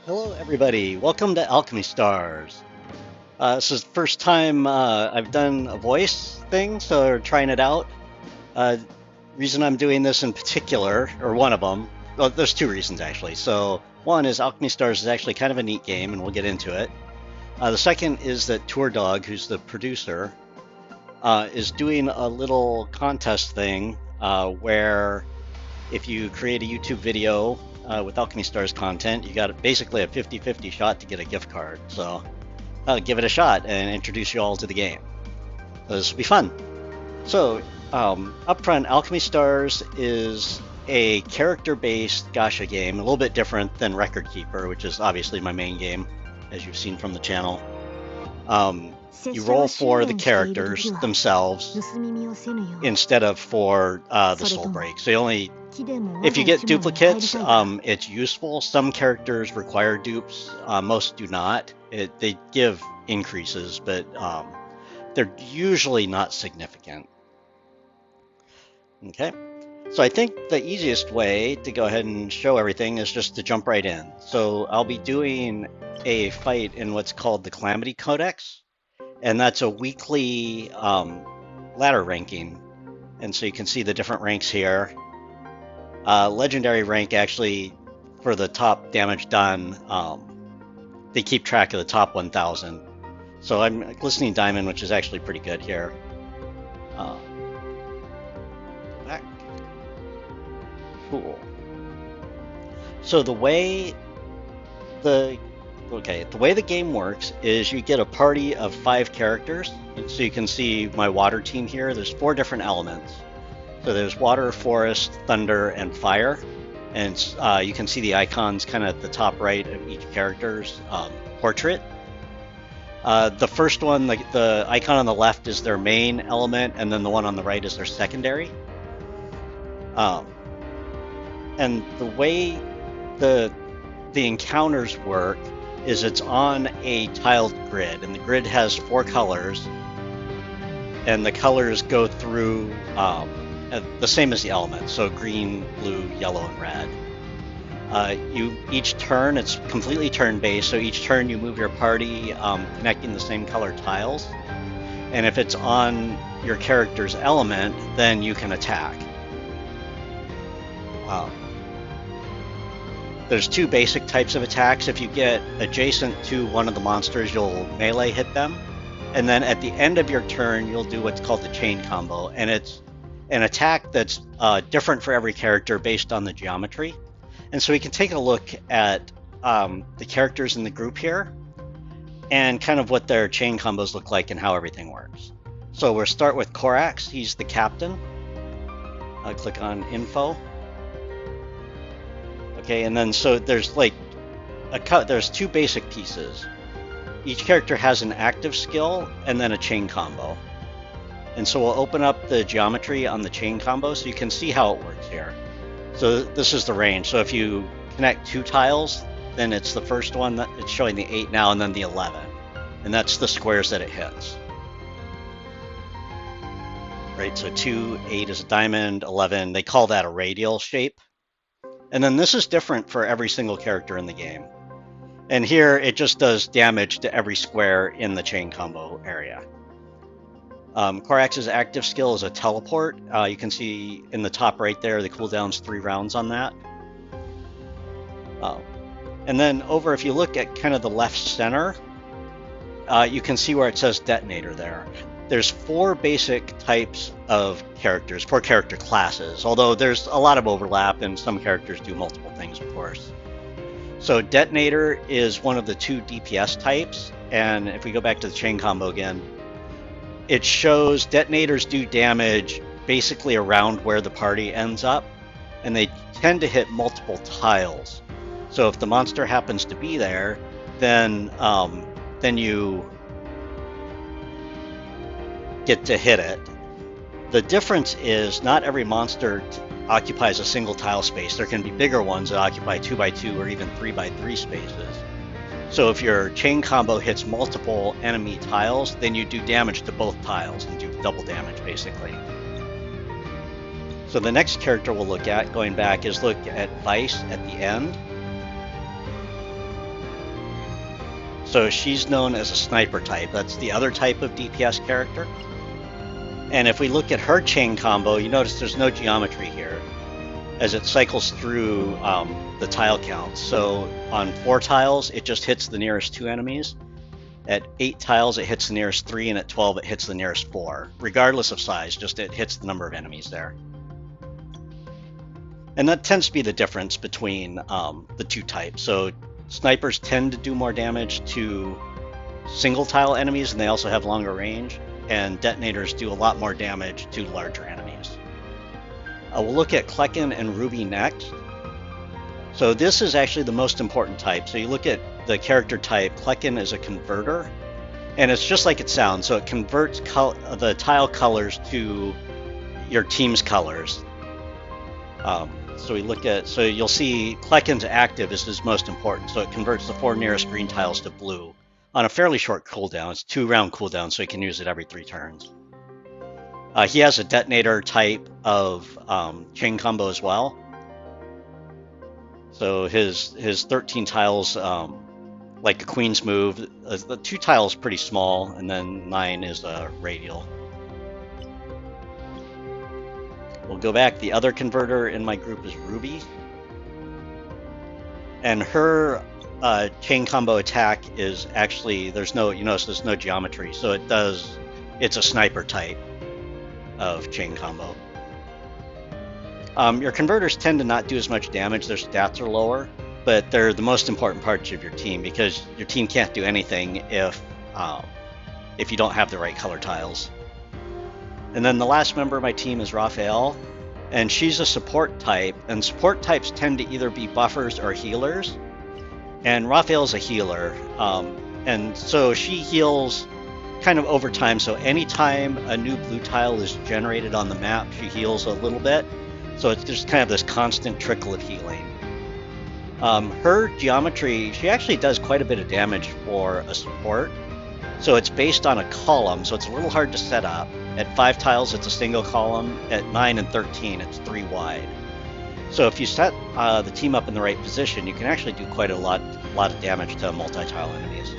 Hello, everybody. Welcome to Alchemy Stars. This is the first time I've done a voice thing, so we're trying it out. Uh, reason I'm doing this in particular, or one of them, well, there's two reasons actually. So one is Alchemy Stars is actually kind of a neat game, and we'll get into it. The second is that Tour Dog, who's the producer, is doing a little contest thing where if you create a YouTube video with Alchemy Stars content, you got basically a 50-50 shot to get a gift card. So give it a shot and introduce you all to the game. This will be fun. So up front, Alchemy Stars is a character-based gacha game, a little bit different than Record Keeper, which is obviously my main game, as you've seen from the channel. You roll for the characters themselves instead of for the soul break. So you only, if you get duplicates, it's useful. Some characters require dupes, most do not. They give increases, but they're usually not significant. Okay, so I think the easiest way to go ahead and show everything is just to jump right in. So I'll be doing a fight in what's called the Calamity Codex, and that's a weekly ladder ranking. And so you can see the different ranks here. Legendary rank, actually, for the top damage done, they keep track of the top 1,000. So I'm Glistening Diamond, which is actually pretty good here. Back. Cool. So the way the game works is you get a party of 5 characters. So you can see my water team here. There's 4 different elements. So there's water, forest, thunder, and fire. And you can see the icons kind of at the top right of each character's portrait. The first one, the icon on the left is their main element, and then the one on the right is their secondary. And the way the encounters work is it's on a tiled grid, and the grid has 4 colors, and the colors go through the same as the elements, so green, blue, yellow, and red. Each turn, it's completely turn-based, so each turn you move your party connecting the same color tiles, and if it's on your character's element, then you can attack. There's 2 basic types of attacks. If you get adjacent to one of the monsters, you'll melee hit them. And then at the end of your turn, you'll do what's called the chain combo. And it's an attack that's different for every character based on the geometry. And so we can take a look at the characters in the group here and kind of what their chain combos look like and how everything works. So we'll start with Corax. He's the captain. I'll click on info. Okay, and then so there's there's 2 basic pieces. Each character has an active skill and then a chain combo. And so we'll open up the geometry on the chain combo so you can see how it works here. So this is the range. So if you connect 2 tiles, then it's the first one that it's showing the 8 now, and then the 11. And that's the squares that it hits. Right, so 2, 8 is a diamond, 11, they call that a radial shape. And then this is different for every single character in the game. And here it just does damage to every square in the chain combo area. Corax's active skill is a teleport. You can see in the top right there, the cooldown's 3 rounds on that. And then over, if you look at kind of the left center, you can see where it says Detonator there. There's 4 basic types of characters, 4 character classes, although there's a lot of overlap and some characters do multiple things, of course. So Detonator is one of the 2 DPS types, and if we go back to the chain combo again, it shows detonators do damage basically around where the party ends up, and they tend to hit multiple tiles. So if the monster happens to be there, then you get to hit it. The difference is not every monster occupies a single tile space. There can be bigger ones that occupy 2x2 or even 3x3 spaces. So if your chain combo hits multiple enemy tiles, then you do damage to both tiles and do double damage basically. So the next character we'll look at, going back, is look at Vice at the end. So she's known as a sniper type. That's the other type of DPS character. And if we look at her chain combo, you notice there's no geometry here as it cycles through the tile count. So on 4 tiles, it just hits the nearest 2 enemies. At 8 tiles, it hits the nearest 3, and at 12, it hits the nearest 4. Regardless of size, just it hits the number of enemies there. And that tends to be the difference between the 2 types. So snipers tend to do more damage to single tile enemies, and they also have longer range. And detonators do a lot more damage to larger enemies. We'll look at Kleken and Ruby next. So this is actually the most important type. So you look at the character type, Kleken is a converter, and it's just like it sounds. So it converts the tile colors to your team's colors. So you'll see Kleken's active is his most important. So it converts the 4 nearest green tiles to blue on a fairly short cooldown. It's 2-round cooldown, so you can use it every 3 turns. He has a detonator type of chain combo as well. So his 13 tiles, like a queen's move, the 2 tiles pretty small, and then 9 is radial. We'll go back. The other converter in my group is Ruby, and her chain combo attack is actually there's no geometry, so it's a sniper type of chain combo. Your converters tend to not do as much damage. Their stats are lower, but they're the most important parts of your team because your team can't do anything if you don't have the right color tiles. And then the last member of my team is Raphael, and she's a support type, and support types tend to either be buffers or healers. And Raphael's a healer, and so she heals kind of over time. So anytime a new blue tile is generated on the map, she heals a little bit. So it's just kind of this constant trickle of healing. Her geometry, she actually does quite a bit of damage for a support. So it's based on a column, so it's a little hard to set up. At 5 tiles, it's a single column. At 9 and 13, it's 3 wide. So if you set the team up in the right position, you can actually do quite a lot of damage to multi-tile enemies.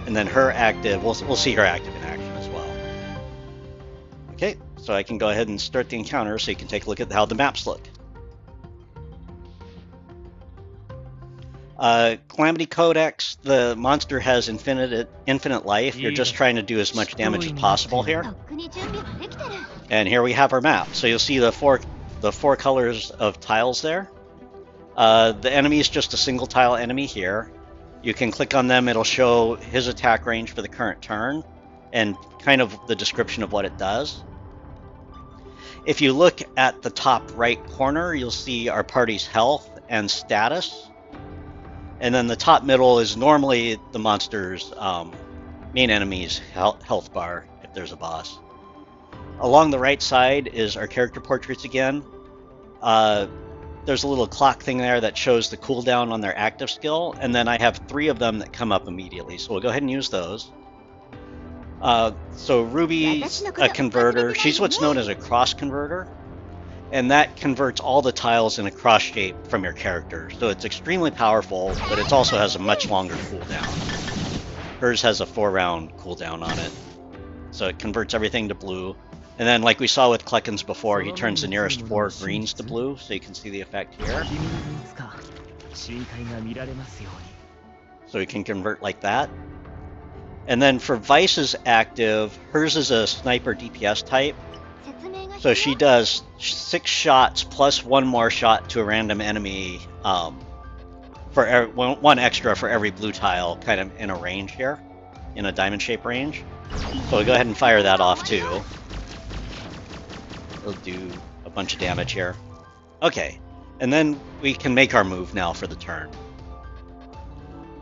And then her active, we'll see her active in action as well. Okay, so I can go ahead and start the encounter so you can take a look at how the maps look. Calamity Codex, the monster has infinite life. You're just trying to do as much damage as possible here. And here we have our map. So you'll see the four colors of tiles there. The enemy is just a single tile enemy here. You can click on them, it'll show his attack range for the current turn and kind of the description of what it does. If you look at the top right corner, you'll see our party's health and status. And then the top middle is normally the monster's main enemy's health bar, if there's a boss. Along the right side is our character portraits again. There's a little clock thing there that shows the cooldown on their active skill, and then I have 3 of them that come up immediately, so we'll go ahead and use those. So Ruby's a converter. She's what's known as a cross converter, and that converts all the tiles in a cross shape from your character. So it's extremely powerful, but it also has a much longer cooldown. Hers has a 4-round cooldown on it. So it converts everything to blue. And then like we saw with Kleken's before, he turns the nearest 4 greens to blue, so you can see the effect here. So you can convert like that. And then for Vice's active, hers is a sniper DPS type. So she does 6 shots plus 1 more shot to a random enemy, for one extra for every blue tile, kind of in a range here, in a diamond shape range. So we'll go ahead and fire that off too. It'll do a bunch of damage here. Okay, and then we can make our move now for the turn.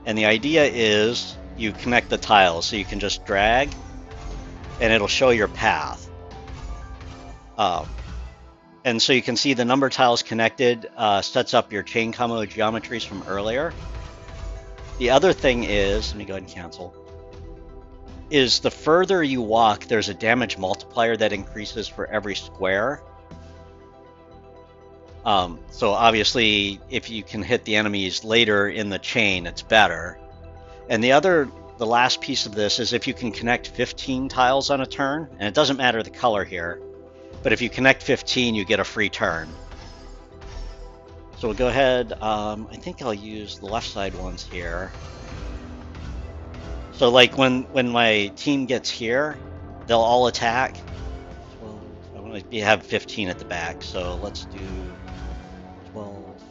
And the idea is you connect the tiles, so you can just drag, and it'll show your path. And so you can see the number tiles connected sets up your chain combo geometries from earlier. The other thing is, let me go ahead and cancel, is the further you walk, there's a damage multiplier that increases for every square. So obviously, if you can hit the enemies later in the chain, it's better. And the last piece of this is if you can connect 15 tiles on a turn, and it doesn't matter the color here, but if you connect 15, you get a free turn. So we'll go ahead, I think I'll use the left side ones here. So like when my team gets here, they'll all attack. 12, I want to have 15 at the back, so let's do 12,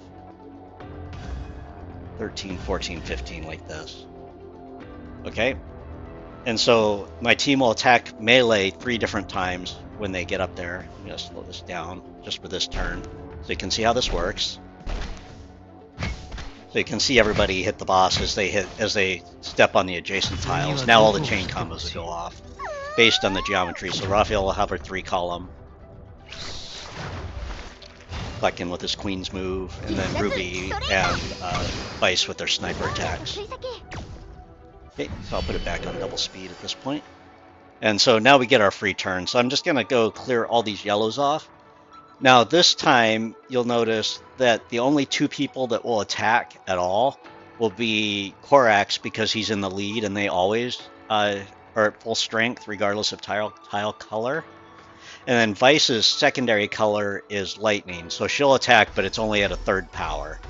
13, 14, 15 like this. Okay, and so my team will attack melee 3 different times when they get up there. I'm going to slow this down just for this turn so you can see how this works. So you can see everybody hit the boss as they step on the adjacent tiles. Now all the chain combos will go off based on the geometry. So Raphael will have her 3-column. Kleken with his Queen's move, and then Ruby and Vice with their sniper attacks. Okay, so I'll put it back on double speed at this point. And so now we get our free turn. So I'm just going to go clear all these yellows off. Now this time, you'll notice that the only 2 people that will attack at all will be Corax, because he's in the lead and they always are at full strength regardless of tile color. And then Vice's secondary color is lightning, so she'll attack, but it's only at a 3rd power.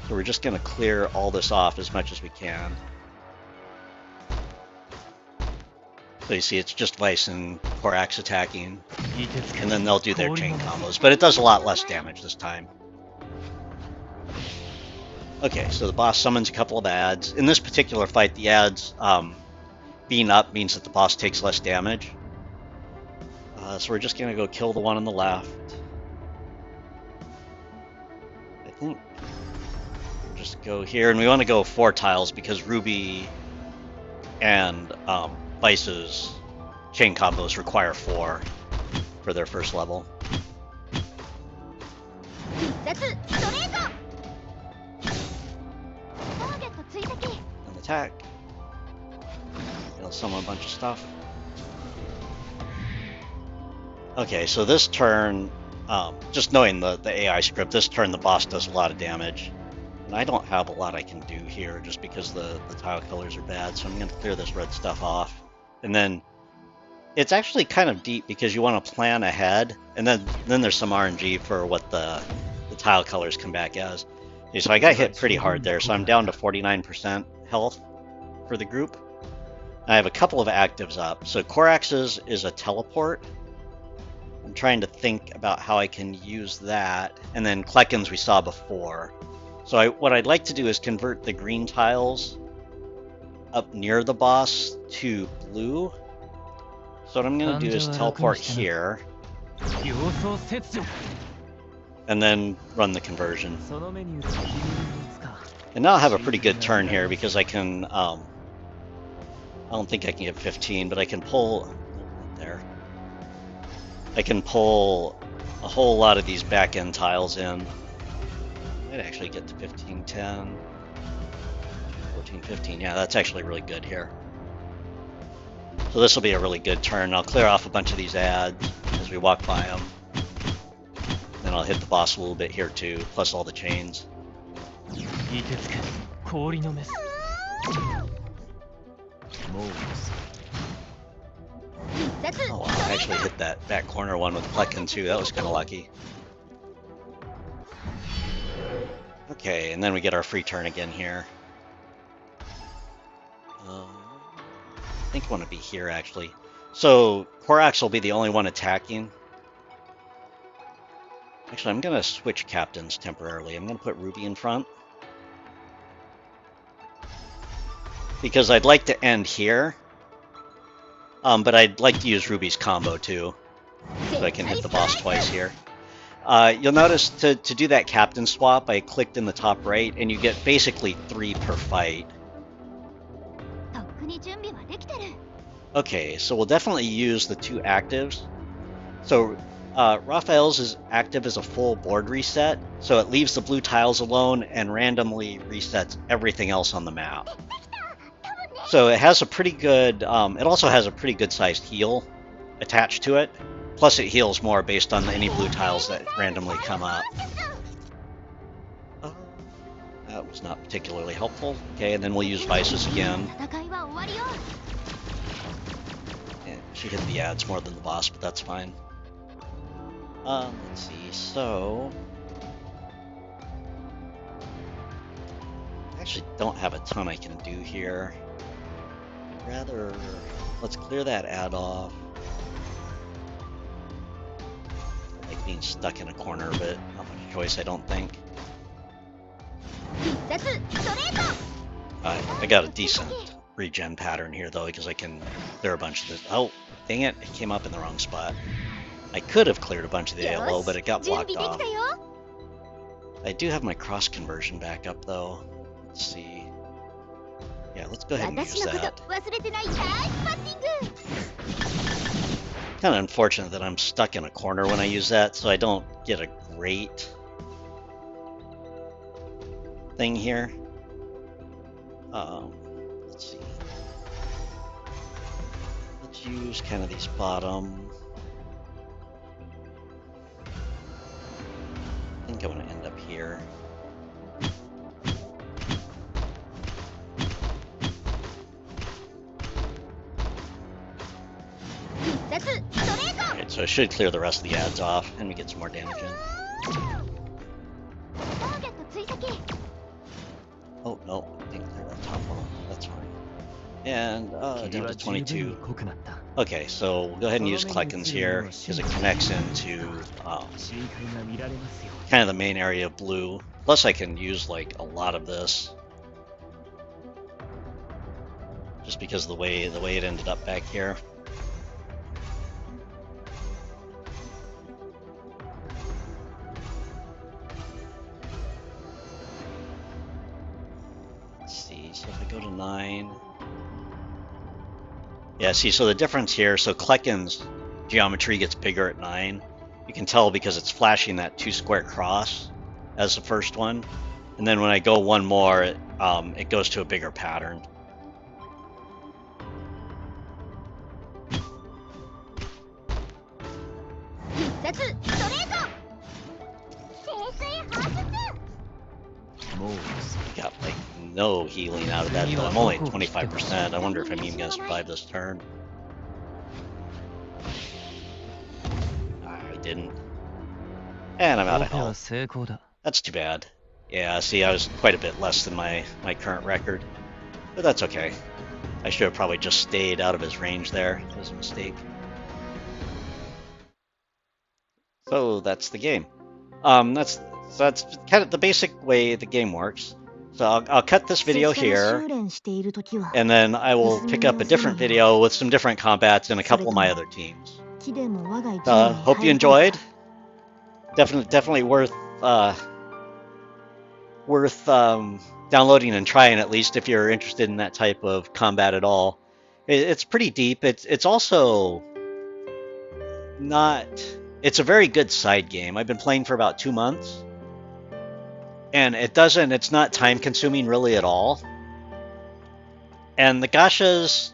So we're just going to clear all this off as much as we can. So you see it's just Vice and Corax attacking, and then they'll do their chain combos, but it does a lot less damage this time. Okay, so the boss summons a couple of adds. In this particular fight, the adds being up means that the boss takes less damage. So we're just going to go kill the one on the left. I think we'll just go here, and we want to go 4 tiles because Ruby and Vice's chain combos require 4 for their first level. And attack. It'll summon a bunch of stuff. Okay, so this turn, just knowing the AI script, this turn the boss does a lot of damage. And I don't have a lot I can do here just because the tile colors are bad, so I'm going to clear this red stuff off. And then it's actually kind of deep because you want to plan ahead, and then there's some RNG for what the tile colors come back as. Okay, so I got hit pretty hard there, so I'm down to 49% health for the group. I have a couple of actives up. So Corax's is a teleport. I'm trying to think about how I can use that. And then Kleken's we saw before. So what I'd like to do is convert the green tiles up near the boss to blue. So what I'm going to do is teleport here. And then run the conversion. And now I'll have a pretty good turn here because I can... I don't think I can get 15, but I can pull... There. I can pull a whole lot of these back-end tiles in. I'd actually get to 15, 10, 14, 15. Yeah, that's actually really good here. So this will be a really good turn. I'll clear off a bunch of these adds as we walk by them. Then I'll hit the boss a little bit here too, plus all the chains. Oh wow, I actually hit that back corner one with Kleken too. That was kind of lucky. Okay, and then we get our free turn again here. I think I want to be here actually. So Corax will be the only one attacking. Actually, I'm going to switch captains temporarily. I'm going to put Ruby in front. Because I'd like to end here. But I'd like to use Ruby's combo too. So I can hit the boss twice here. You'll notice to do that captain swap, I clicked in the top right, and you get basically 3 per fight. Okay, so we'll definitely use the 2 actives. So Raphael's is active as a full board reset, so it leaves the blue tiles alone and randomly resets everything else on the map. So it has a pretty good, it also has a pretty good sized heal attached to it. Plus it heals more based on any blue tiles that randomly come up. That was not particularly helpful. Okay, and then we'll use Vices again. Yeah, she hit the ads more than the boss, but that's fine. Let's see, so... I actually don't have a ton I can do here. I'd rather... Let's clear that ad off. I like being stuck in a corner, but not much choice, I don't think. I got a decent regen pattern here, though, because I can clear a bunch of this. Oh, dang it, it came up in the wrong spot. I could have cleared a bunch of the yellow, but it got blocked off. I do have my cross conversion back up, though. Let's see. Yeah, let's go ahead and use that. Kind of unfortunate that I'm stuck in a corner when I use that, so I don't get a great thing here. Let's see. Let's use kind of these bottom. I think I'm going to end up here. Alright, so I should clear the rest of the ads off and we get some more damage in. Oh, no, I didn't clear that top one. That's fine. And, down to 22. Okay, so we'll go ahead and use Klekens here, because it connects into kind of the main area of blue. Plus I can use, like, a lot of this. Just because of the way it ended up back here. So if I go to 9... Yeah, see, so the difference here, so Kleken's geometry gets bigger at 9. You can tell because it's flashing that 2-square cross as the first one. And then when I go one more, it goes to a bigger pattern. Got like no healing out of that, though. I'm only at 25%. I wonder if I'm even going to survive this turn. I didn't. And I'm out of health. That's too bad. Yeah, see, I was quite a bit less than my current record. But that's okay. I should have probably just stayed out of his range there. It was a mistake. So that's the game. That's kind of the basic way the game works. So I'll cut this video here, and then I will pick up a different video with some different combats and a couple of my other teams. Hope you enjoyed. Definitely worth downloading and trying, at least if you're interested in that type of combat at all. It's pretty deep. It's also not. It's a very good side game. I've been playing for about 2 months. And it's not time consuming really at all. And the gacha's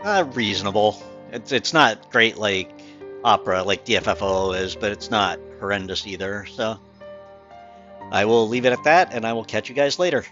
reasonable. It's not great like Opera, like DFFO is, but it's not horrendous either. So I will leave it at that, and I will catch you guys later.